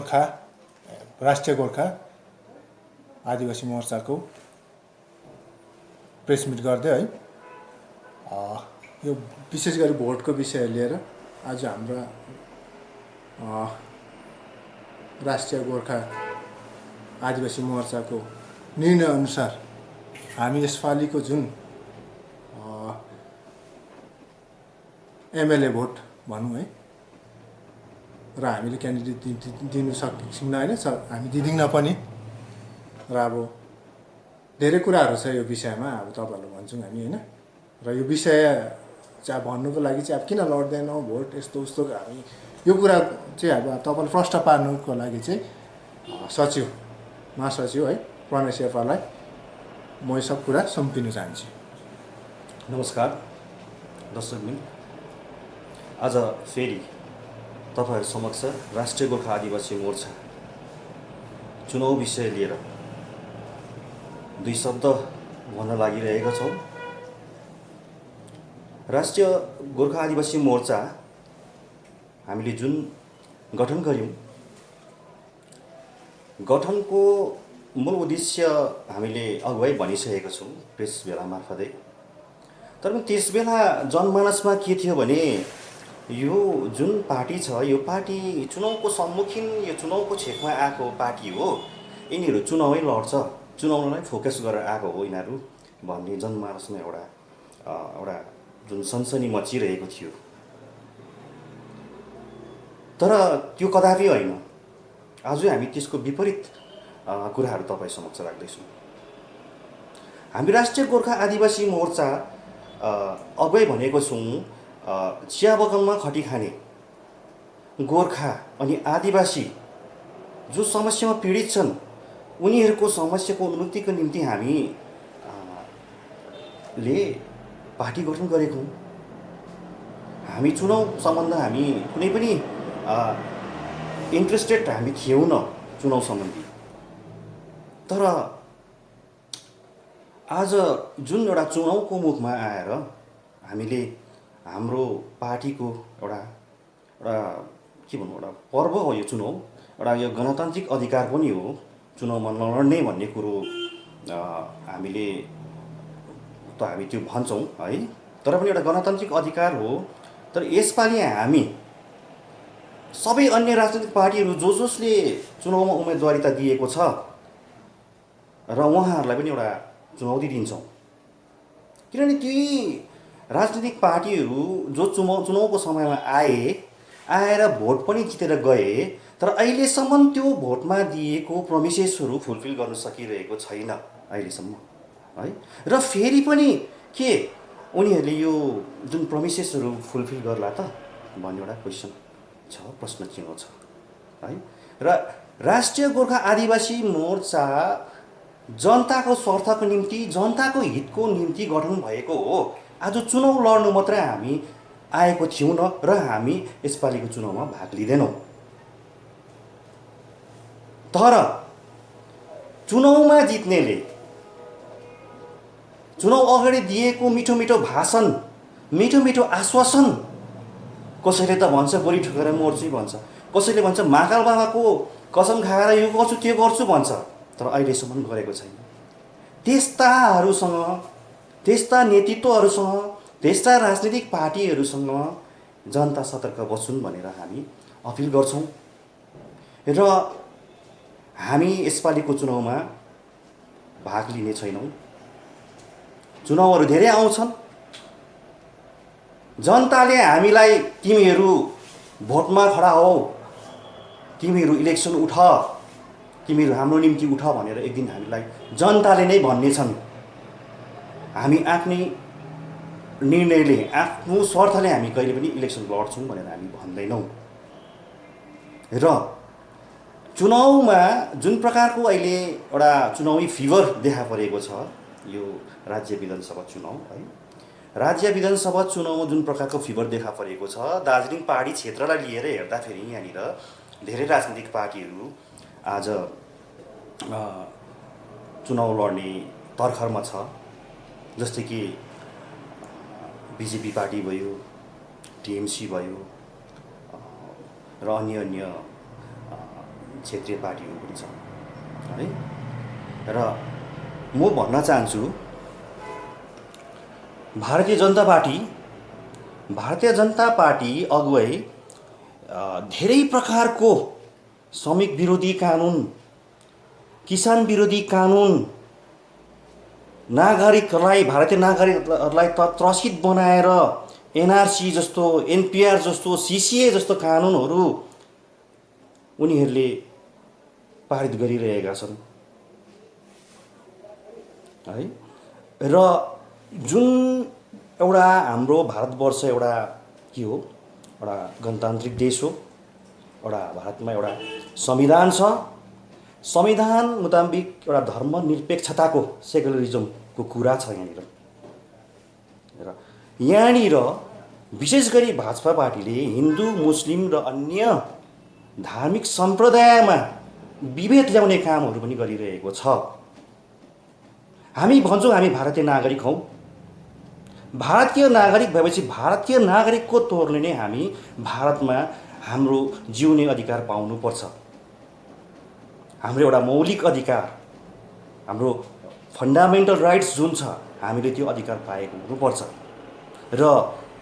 गोर्खा राष्ट्रिय गोर्खा आदिवासी मोर्चाको प्रेस मिट गर्दै है यो विशेष गरी भोटको विषय लिएर आज हाम्रा राष्ट्रिय गोर्खा आदिवासी मोर्चाको निर्णय अनुसार हामी यसपालिको जुन एमएलए भोट भनौँ है र हामीले क्यान्डिडेट दिनु सक्छौँ होइन हामी दिँदैनौँ पनि र अब धेरै कुराहरू छ यो विषयमा अब तपाईँहरूलाई भन्छौँ हामी होइन र यो विषय चाहिँ अब भन्नुको लागि चाहिँ अब किन लड्दैनौँ भोट यस्तो उस्तो हामी यो कुरा चाहिँ अब तपाईँलाई प्रश्न पार्नुको लागि चाहिँ सचिव महासचिव है प्रणय शेर्पालाई म यो सब कुरा सुम्पिन चाहन्छु। नमस्कार दर्शकबिन, आज फेरि तपाईहरु समक्ष राष्ट्रिय गोर्खा आदिवासी मोर्चा चुनाव विषय लिएर दुई शब्द भन्न लागिरहेका छौँ। राष्ट्रिय गोर्खा आदिवासी मोर्चा हामीले जुन गठन गर्यौं, गठनको मूल उद्देश्य हामीले अगुवै भनिसकेका छौँ प्रेस भेला मार्फतै। तर त्यसबेला जनमानसमा के थियो भने यो जुन पार्टी छ यो पार्टी चुनावको सम्मुखीन यो चुनावको छेकमा आएको पार्टी हो, यिनीहरू चुनावै लड्छ, चुनावलाई फोकस गरेर आएको हो यिनीहरू भन्ने जनमानसमा एउटा जुन सनसनी मचिरहेको थियो। तर त्यो कदापि होइन। आज हामी त्यसको विपरीत कुराहरू तपाईँ समक्ष राख्दैछौँ। हामी राष्ट्रिय गोर्खा आदिवासी मोर्चा अगुवै भनेको छौँ चिया बगानमा खटी खाने गोर्खा अनि आदिवासी जो समस्यामा पीडित छन् उनीहरूको समस्याको उन्मुक्तिको निम्ति हामीले पार्टी गठन गरेको हौँ। हामी चुनाव सम्बन्ध हामी कुनै पनि इन्ट्रेस्टेड हामी थियौँ न चुनाव सम्बन्धी। तर आज जुन एउटा चुनावको मुखमा आएर हामीले हाम्रो पार्टीको एउटा के भन्नु एउटा पर्व हो यो चुनाव, एउटा यो गणतान्त्रिक अधिकार पनि हो चुनावमा नलड्ने भन्ने कुरो हामीले हामी त्यो भन्छौँ है। तर पनि एउटा गणतान्त्रिक अधिकार हो। तर यसपालि हामी सबै अन्य राजनीतिक पार्टीहरू जसले चुनावमा उम्मेदवारिता दिएको छ र उहाँहरूलाई पनि एउटा चुनौती दिन्छौँ। किनभने ती राजनीतिक पार्टीहरू जो चुनावको समयमा आएर भोट पनि जितेर गए, तर अहिलेसम्म त्यो भोटमा दिएको प्रोमिसेसहरू फुलफिल गर्न सकिरहेको छैन अहिलेसम्म है। र फेरि पनि के उनीहरूले यो जुन प्रोमिसेसहरू फुलफिल गर्ला त भन्ने एउटा क्वेसन छ, प्रश्न चिन्ह छ है। र राष्ट्रिय गोर्खा आदिवासी मोर्चा जनताको स्वार्थको निम्ति जनताको हितको निम्ति गठन भएको हो। आज चुनाव लड्नु मात्रै हामी आएको थियौँ न र हामी यसपालिको चुनावमा भाग लिँदैनौँ। तर चुनावमा जित्नेले चुनाव अगाडि दिएको मिठो मिठो भाषण, मिठो मिठो आश्वासन, कसैले त भन्छ गोली ठोकेर मर्छु भन्छ, कसैले भन्छ महाकाल बाबाको कसम खाएर यो गर्छु त्यो गर्छु भन्छ, तर अहिलेसम्म गरेको छैन। त्यस्ताहरूसँग, त्यस्ता नेतृत्वहरूसँग, त्यस्ता राजनीतिक पार्टीहरूसँग जनता सतर्क बसुन् भनेर हामी अपिल गर्छौँ। र हामी यसपालिको चुनावमा भाग लिने छैनौँ। चुनावहरू धेरै आउँछन्। जनताले हामीलाई तिमीहरू भोटमा खडा हो, तिमीहरू इलेक्सन उठ, तिमीहरू हाम्रो निम्ति उठ भनेर एक दिन हामीलाई जनताले नै भन्नेछन्। हामी आफ्नै निर्णयले, आफ्नो स्वार्थले हामी कहिले पनि इलेक्सन लड्छौँ भनेर हामी भन्दैनौँ। र चुनावमा जुन प्रकारको अहिले एउटा चुनावी फिभर देखा परेको छ, यो राज्य विधानसभा चुनाव है, राज्य विधानसभा चुनावमा जुन प्रकारको फिभर देखा परेको छ, दार्जिलिङ पहाडी क्षेत्रलाई लिएर हेर्दाखेरि यहाँनिर धेरै राजनीतिक पार्टीहरू आज चुनाव लड्ने तर्खरमा छ। जस्तै कि बिजेपी पार्टी भयो, टिएमसी भयो र अन्य क्षेत्रीय पार्टीहरू पनि छन् है। र म भन्न चाहन्छु भारतीय जनता पार्टी अगुवै धेरै प्रकारको श्रमिक विरोधी कानुन, किसान विरोधी कानुन, भारतीय नागरिकहरूलाई त्रसित बनाएर एनआरसी जस्तो, एनपिआर जस्तो, सिसिए जस्तो कानुनहरू उनीहरूले पारित गरिरहेका छन् है। र जुन एउटा हाम्रो भारतवर्ष एउटा के हो, एउटा गणतान्त्रिक देश हो, एउटा भारतमा एउटा संविधान छ, संविधान मुताबिक एउटा धर्मनिरपेक्षताको, सेकुलरिजमको कुरा छ यहाँनिर। र यहाँनिर विशेष गरी भाजपा पार्टीले हिन्दू, मुस्लिम र अन्य धार्मिक सम्प्रदायमा विभेद ल्याउने कामहरू पनि गरिरहेको छ। हामी भन्छौँ हामी भारतीय नागरिक हौँ। भारतीय नागरिक भएपछि भारतीय नागरिकको तौरले नै हामी भारतमा हाम्रो जिउने अधिकार पाउनुपर्छ। हाम्रो एउटा मौलिक अधिकार, हाम्रो फन्डामेन्टल राइट्स जुन छ, हामीले त्यो अधिकार पाएको हुनुपर्छ। र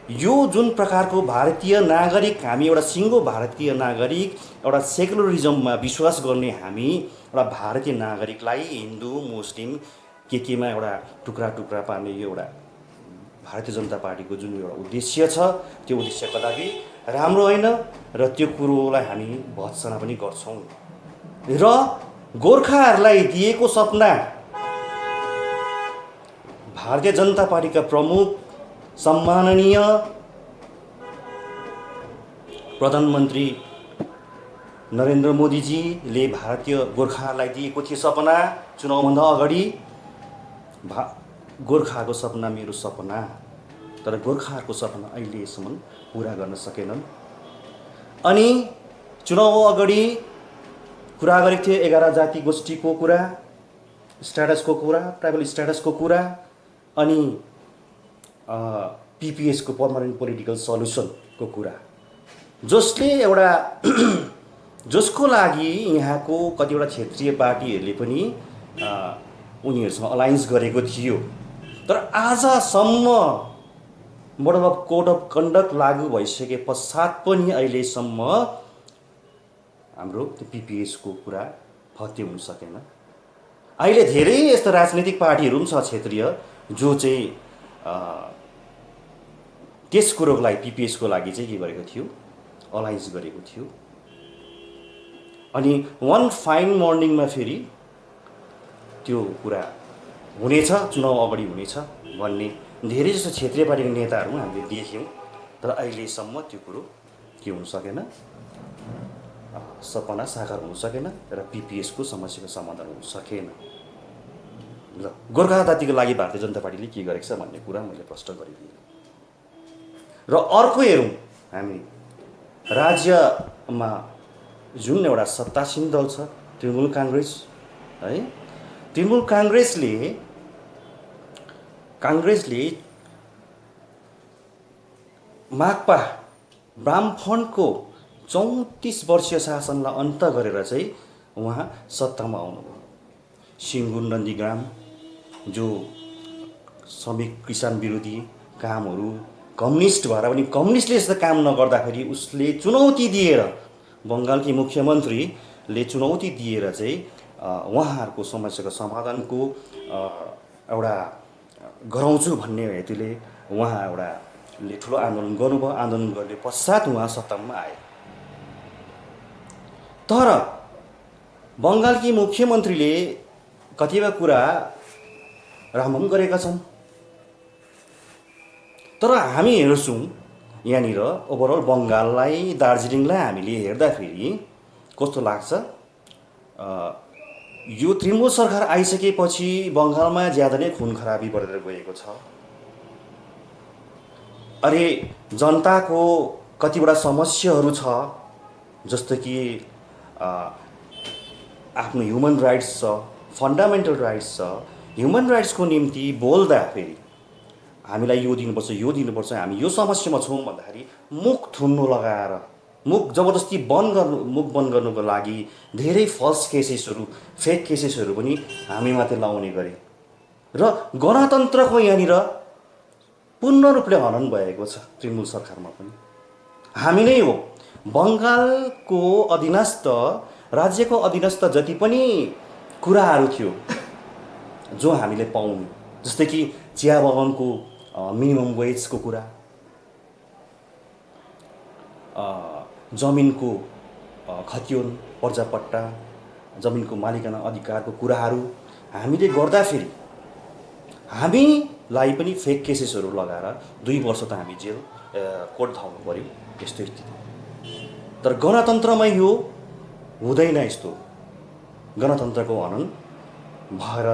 यो जुन प्रकारको भारतीय नागरिक, हामी एउटा सिङ्गो भारतीय नागरिक, एउटा सेकुलरिजममा विश्वास गर्ने हामी एउटा भारतीय नागरिकलाई हिन्दू, मुस्लिम केमा एउटा टुक्रा टुक्रा पार्ने यो एउटा भारतीय जनता पार्टीको जुन एउटा उद्देश्य छ, त्यो उद्देश्य कदापि राम्रो होइन। र त्यो कुरोलाई हामी भत्सना पनि गर्छौँ। र गोर्खाहरूलाई दिएको सपना, भारतीय जनता पार्टीका प्रमुख सम्माननीय प्रधानमन्त्री नरेन्द्र मोदीजीले भारतीय गोर्खाहरूलाई दिएको थियो सपना चुनावभन्दा अगाडि। गोर्खाको सपना मेरो सपना, तर गोर्खाहरूको सपना अहिलेसम्म पुरा गर्न सकेनन्। अनि चुनाव अगाडि कुरा गरेको थियो 11 जाति गोष्ठीको कुरा, स्ट्याटसको कुरा, ट्राइबल स्ट्याटसको कुरा, अनि पिपिएसको पर्मानेन्ट पोलिटिकल सल्युसनको कुरा, जसको लागि यहाँको कतिवटा क्षेत्रीय पार्टीहरूले पनि उनीहरूसँग अलायन्स गरेको थियो। तर आजसम्म model of code of conduct लागू भइसके पश्चात पनि अहिलेसम्म हाम्रो त्यो पिपिएसको कुरा फत्ते हुन सकेन। अहिले धेरै यस्तो राजनैतिक पार्टीहरू पनि छ क्षेत्रीय, जो चाहिँ त्यस कुरोको लागि, पिपिएसको लागि चाहिँ के गरेको थियो, अलायन्स गरेको थियो। अनि वान फाइन मर्निङमा फेरि त्यो कुरा हुनेछ, चुनाव अगाडि हुनेछ भन्ने धेरै जस्तो क्षेत्रीय पार्टीका नेताहरू हामीले देख्यौँ। तर अहिलेसम्म त्यो कुरो के हुन सकेन, सपना साकार हुन सकेन र पिपिएसको समस्याको समाधान हुन सकेन। ल, गोर्खा जातिको लागि भारतीय जनता पार्टीले के गरेको छ भन्ने कुरा मैले प्रश्न गरिदिएँ। र अर्को हेरौँ, हामी राज्यमा जुन एउटा सत्तासीन दल छ तृणमूल काङ्ग्रेस है, तृणमूल काङ्ग्रेसले माकपा वामफ्रन्टको 34 वर्षीय शासनलाई अन्त गरेर चाहिँ उहाँ सत्तामा आउनुभयो। सिङ्गुर नन्दीग्राम जो श्रमिक किसान विरोधी कामहरू, कम्युनिस्ट भएर पनि कम्युनिस्टले यस्तो काम नगर्दाखेरि उसले चुनौती दिएर, बङ्गालकी मुख्यमन्त्रीले चुनौती दिएर चाहिँ उहाँहरूको समस्याको समाधानको एउटा गराउँछु भन्ने हेतुले उहाँ एउटाले ठुलो आन्दोलन गर्नुभयो। आन्दोलन गर्ने पश्चात उहाँ सत्तामा आए। तर बङ्गालकी मुख्यमन्त्रीले कतिपय कुरा राम्रो पनि गरेका छन्। तर हामी हेर्छौँ यहाँनिर ओभरअल बङ्गाललाई, दार्जिलिङलाई हामीले हेर्दाखेरि कस्तो लाग्छ, यो तृणमूल सरकार आइसकेपछि बङ्गालमा ज्यादा नै खुन खराबी बढेर गएको छ। अरे जनताको कतिवटा समस्याहरू छ, जस्तो कि आफ्नो ह्युमन राइट्स छ, फन्डामेन्टल राइट्स छ। ह्युमन राइट्सको निम्ति बोल्दा फेरि हामीलाई यो दिनुपर्छ, हामी यो समस्यामा छौँ भन्दाखेरि मुख थुन्नु लगाएर मुख बन्द गर्नुको लागि धेरै फल्स केसेसहरू फेक केसेसहरू पनि हामीमाथि लाउने गरे र गणतन्त्रको यहाँनिर पूर्ण रूपले हनन भएको छ तृणमूल सरकारमा पनि। हामी नै हो बङ्गालको अधीनस्थ राज्यको अधीनस्थ जति पनि कुराहरू थियो जो हामीले पाउनु, जस्तै कि चिया बगानको मिनिमम वेजको कुरा, जमिनको खतियोन पर्जापट्टा, जमिनको मालिकाना अधिकारको कुराहरू हामीले गर्दाखेरि हामीलाई पनि फेक केसेसहरू लगाएर 2 वर्ष त हामी जेल कोर्ट धाउनु पर्यो यस्तो स्थिति। तर गणतन्त्रमै यो हुँदैन, यस्तो गणतन्त्रको हनन भएर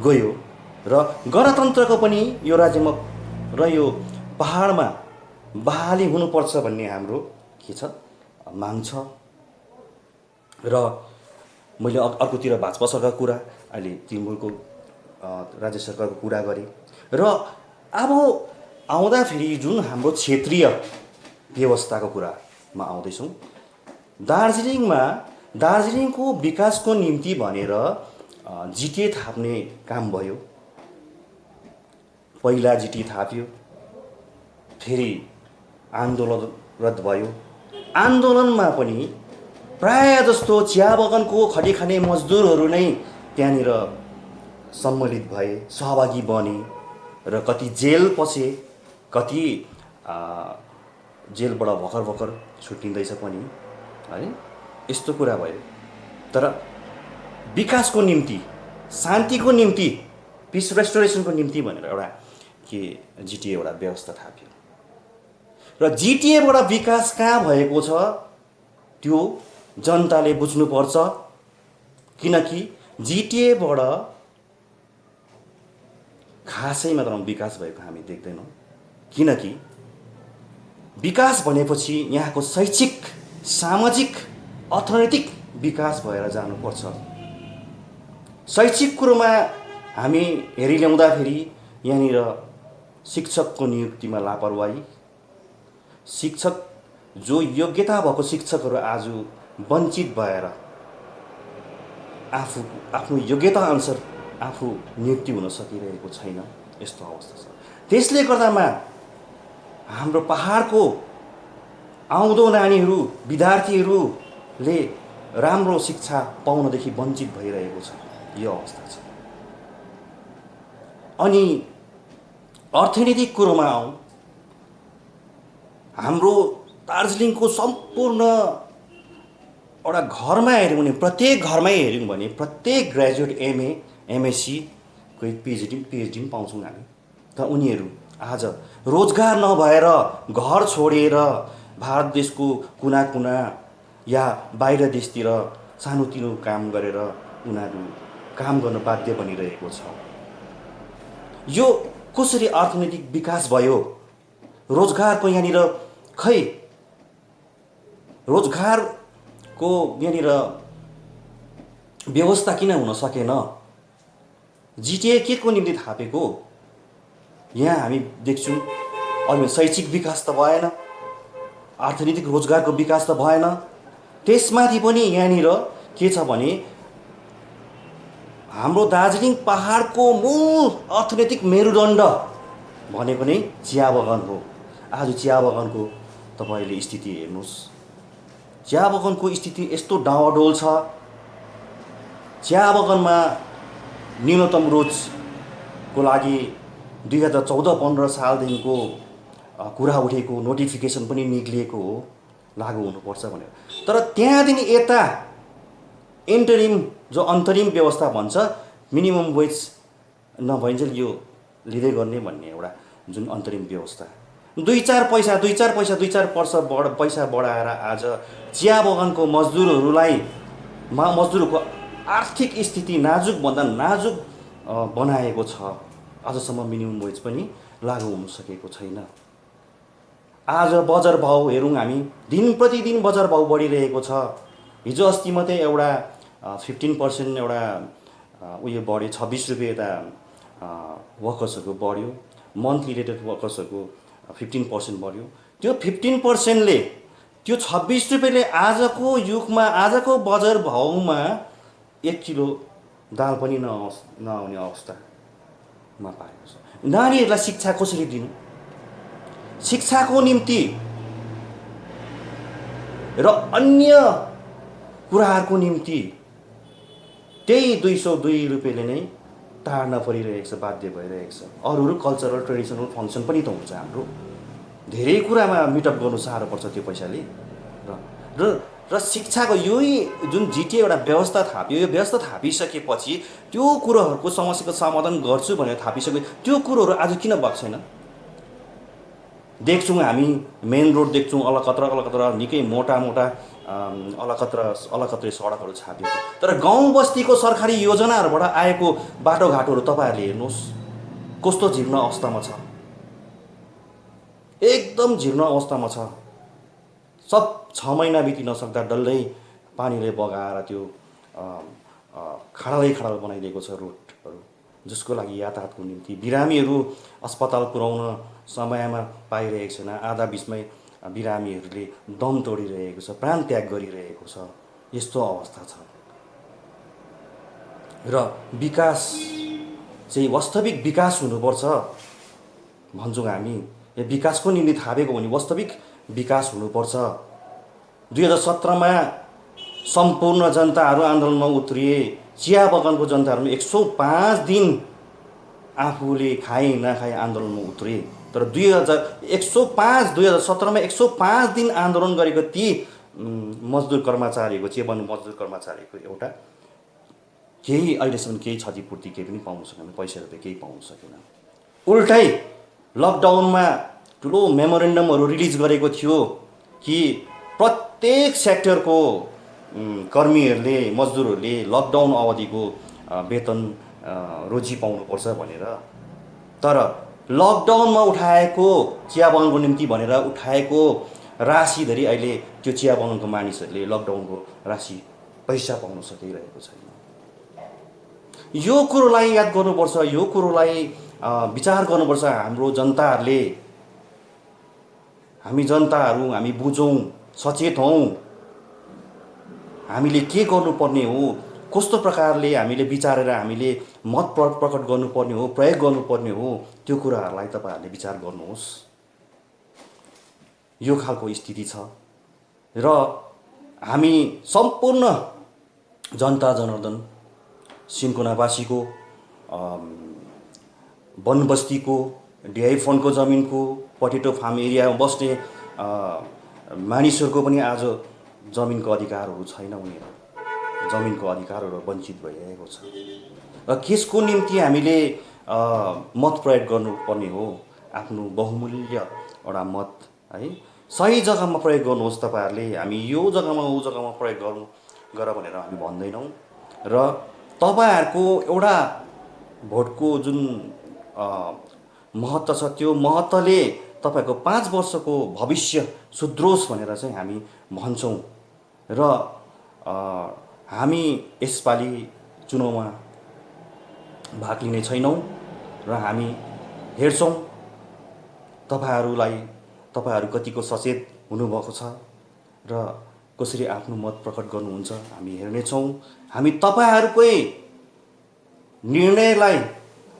गयो र गणतन्त्रको पनि यो राज्यमा र यो पहाडमा बहाली हुनुपर्छ भन्ने हाम्रो के छ माग छ। र मैले अर्कोतिर भाजपा सरकारको कुरा, अहिले तृणमूलको राज्य सरकारको कुरा गरेँ र अब आउँदाखेरि जुन हाम्रो क्षेत्रीय व्यवस्थाको कुरामा आउँदैछौँ, दार्जिलिङको विकासको निम्ति भनेर जिटिए थाप्ने काम भयो। पहिला जिटिए थाप्यो, फेरि आन्दोलन रद्द भयो। आन्दोलनमा पनि प्राय जस्तो चिया बगानको खटिखाने मजदुरहरू नै त्यहाँनिर सम्मिलित भए, सहभागी बने र कति जेल पसे, कति जेलबाट भर्खर छुट्टिँदैछ पनि है, यस्तो कुरा भयो। तर विकासको निम्ति, शान्तिको निम्ति, पिस रेस्टोरेसनको निम्ति भनेर एउटा के जिटिए एउटा व्यवस्था थाप्यो र जिटिएबाट विकास कहाँ भएको छ त्यो जनताले बुझ्नुपर्छ। किनकि जिटिएबाट खासै मात्रामा विकास भएको हामी देख्दैनौँ। किनकि विकास भनेपछि यहाँको शैक्षिक, सामाजिक, अर्थनैतिक विकास भएर जानुपर्छ। शैक्षिक कुरोमा हामी हेरिल्याउँदाखेरि यहाँनिर शिक्षकको नियुक्तिमा लापरवाही, शिक्षक जो योग्यता भएको शिक्षकहरू आज वञ्चित भएर आफ्नो योग्यता अनुसार आफू नियुक्ति हुन सकिरहेको छैन, यस्तो अवस्था छ। त्यसले गर्दामा हाम्रो पहाडको आउँदो नानीहरू, विद्यार्थीहरूले राम्रो शिक्षा पाउनदेखि वञ्चित भइरहेको छ, यो अवस्था छ। अनि अर्थनैतिक कुरोमा आउँ, हाम्रो दार्जिलिङको सम्पूर्ण एउटा घरमा हेऱ्यौँ भने, प्रत्येक घरमै हेऱ्यौँ भने प्रत्येक ग्रेजुएट एमए, एमएससी, कोही पिएचडी पनि पाउँछौँ हामी। त उनीहरू आज रोजगार नभएर घर छोडेर भारत देशको कुना कुना या बाहिर देशतिर सानोतिनो काम गरेर उनीहरू काम गर्न बाध्य बनिरहेको छ। यो कसरी अर्थनैतिक विकास भयो? रोजगारको यहाँनिर खै रोजगारको यहाँनिर व्यवस्था किन हुन सकेन? जिटिए के को निम्ति थापेको? यहाँ हामी देख्छौँ अहिले शैक्षिक विकास त भएन, अर्थनैतिक रोजगारको विकास त भएन। त्यसमाथि पनि यहाँनिर के छ भने हाम्रो दार्जिलिङ पहाडको मूल अर्थनैतिक मेरुदण्ड भनेको नै चिया बगान हो। आज चिया बगानको तपाईँले स्थिति हेर्नुहोस्, चिया बगानको स्थिति यस्तो डावाडोल छ। चिया बगानमा न्यूनतम रोजको लागि 2014-15 सालदेखिको कुरा उठेको, नोटिफिकेसन पनि निक्लिएको हो लागू हुनुपर्छ भनेर। तर त्यहाँदेखि यता इन्टरिम जो अन्तरिम व्यवस्था भन्छ, मिनिमम वेज नभइन्जेल यो लिँदै गर्ने भन्ने एउटा जुन अन्तरिम व्यवस्था, 2-4 पैसा बढाएर आज चिया बगानको मजदुरहरूको आर्थिक स्थिति नाजुकभन्दा नाजुक बनाएको छ। आजसम्म मिनिमम वेज पनि लागू हुन सकेको छैन। आज बजार भाउ हेरौँ हामी, दिन प्रतिदिन बजार भाउ बढिरहेको छ। हिजो अस्ति मात्रै एउटा 15% एउटा उयो बढ्यो, 26 रुपियाँ यता वर्कर्सहरूको बढ्यो, मन्थ रिलेटेड वर्कर्सहरूको 15% बढ्यो। त्यो 15%ले त्यो 26 रुपियाँले आजको युगमा आजको बजार भाउमा 1 किलो दाल पनि नआउने अवस्थामा पाएको छ। नानीहरूलाई शिक्षा कसरी दिनु, शिक्षाको निम्ति र अन्य कुराहरूको निम्ति त्यही 202 रुपियाँले नै टार्न परिरहेको छ, बाध्य भइरहेको छ। अरू कल्चरल ट्रेडिसनल फङ्सन पनि त हुन्छ हाम्रो, धेरै कुरामा मिटअप गर्नु साह्रो पर्छ त्यो पैसाले। र शिक्षाको यही जुन जिटिए एउटा व्यवस्था थाप्यो, यो व्यवस्था थापिसकेपछि त्यो कुरोहरूको समस्याको समाधान गर्छु भनेर थापिसके त्यो कुरोहरू आज किन भएको छैन? देख्छौँ हामी मेन रोड देख्छौँ अलकत्र निकै मोटा अलकत्रे सडकहरू छापिएको, तर गाउँ बस्तीको सरकारी योजनाहरूबाट आएको बाटोघाटोहरू तपाईँहरूले हेर्नुहोस् कस्तो जीर्ण अवस्थामा छ, एकदम जीर्ण अवस्थामा छ। सब 6 महिना बिति नसक्दा डल्लै पानीले बगाएर त्यो खाडल बनाइदिएको छ रोडहरू, जसको लागि यातायातको निम्ति बिरामीहरू अस्पताल पुर्याउन समयमा पाइरहेको छैन। आधा बिचमै बिरामीहरूले दम तोडिरहेको छ, प्राण त्याग गरिरहेको छ। यस्तो अवस्था छ र विकास चाहिँ वास्तविक विकास हुनुपर्छ भन्छौँ हामी। यो विकासको निम्ति थापेको भने वास्तविक विकास हुनुपर्छ। 2017मा सम्पूर्ण जनताहरू आन्दोलनमा उत्रिए, चिया बगानको जनताहरू 105 दिन आफूले खाए नखाए आन्दोलनमा उत्रे। तर 2017मा 105 दिन आन्दोलन गरेको ती मजदुर कर्मचारीको, चिया बगान मजदुर कर्मचारीको एउटा केही अहिलेसम्म केही क्षतिपूर्ति केही पनि पाउन सकेन, पैसा रुपियाँ केही पाउन सकेन। उल्टै लकडाउनमा ठुलो मेमोरेन्डमहरू रिलिज गरेको थियो कि प्रत्येक सेक्टरको कर्मीहरूले, मजदुरहरूले लकडाउन अवधिको वेतन रोजी पाउनुपर्छ भनेर। तर लकडाउनमा उठाएको चिया बगानको निम्ति भनेर उठाएको राशि धरि अहिले त्यो चिया बगानको मानिसहरूले लकडाउनको राशि पैसा पाउन सकिरहेको छैन। यो कुरोलाई याद गर्नुपर्छ, यो कुरोलाई विचार गर्नुपर्छ। हाम्रो जनताहरूले, हामी बुझौँ, सचेत हौँ, हामीले के गर्नुपर्ने हो, कस्तो प्रकारले हामीले विचारेर हामीले मत प्रकट गर्नुपर्ने हो, प्रयोग गर्नुपर्ने हो, त्यो कुराहरूलाई तपाईँहरूले विचार गर्नुहोस्। यो खालको स्थिति छ र हामी सम्पूर्ण जनता जनार्दन सिन्कोनावासीको, वनबस्तीको, डिआई फन्डको जमिनको, पोटेटो फार्म एरियामा बस्ने मानिसहरूको पनि आज जमिनको अधिकारहरू छैन। उनीहरू जमिनको अधिकारहरू वञ्चित भइरहेको छ र त्यसको निम्ति हामीले मत प्रयोग गर्नुपर्ने हो। आफ्नो बहुमूल्य एउटा मत है सही जग्गामा प्रयोग गर्नुहोस् तपाईँहरूले। हामी यो जग्गामा ऊ जग्गामा प्रयोग गर भनेर हामी भन्दैनौँ। र तपाईँहरूको एउटा भोटको जुन महत्त्व छ, त्यो महत्त्वले तपाईँको 5 वर्षको भविष्य सुध्रोस् भनेर चाहिँ हामी भन्छौँ। र हामी यसपालि चुनावमा भाग लिने छैनौँ र हामी हेर्छौँ तपाईँहरू कतिको सचेत हुनुभएको छ र कसरी आफ्नो मत प्रकट गर्नुहुन्छ हामी हेर्नेछौँ। हामी तपाईँहरूकै निर्णयलाई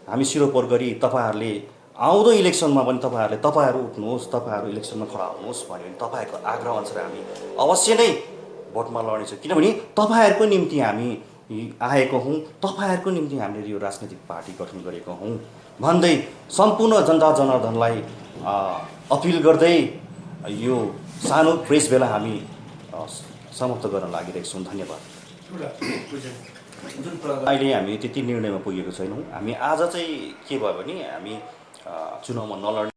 हामी सिरोपर गरी तपाईँहरूले आउँदो इलेक्सनमा पनि तपाईँहरू उठ्नुहोस्, तपाईँहरू इलेक्सनमा खडा हुनुहोस् भन्यो भने तपाईँहरूको आग्रह अनुसार हामी अवश्य नै भोटमा लड्नेछौँ। किनभने तपाईँहरूको निम्ति हामी आएको हौँ, तपाईँहरूको निम्ति हामीले यो राजनैतिक पार्टी गठन गरेको हौँ भन्दै सम्पूर्ण जनता जनार्दनलाई अपिल गर्दै यो सानो प्रेस भेला हामी समाप्त गर्न लागिरहेका छौँ। धन्यवाद। अहिले हामी त्यति निर्णयमा पुगेको छैनौँ। हामी आज चाहिँ के भयो भने हामी चुनावमा नलड्ने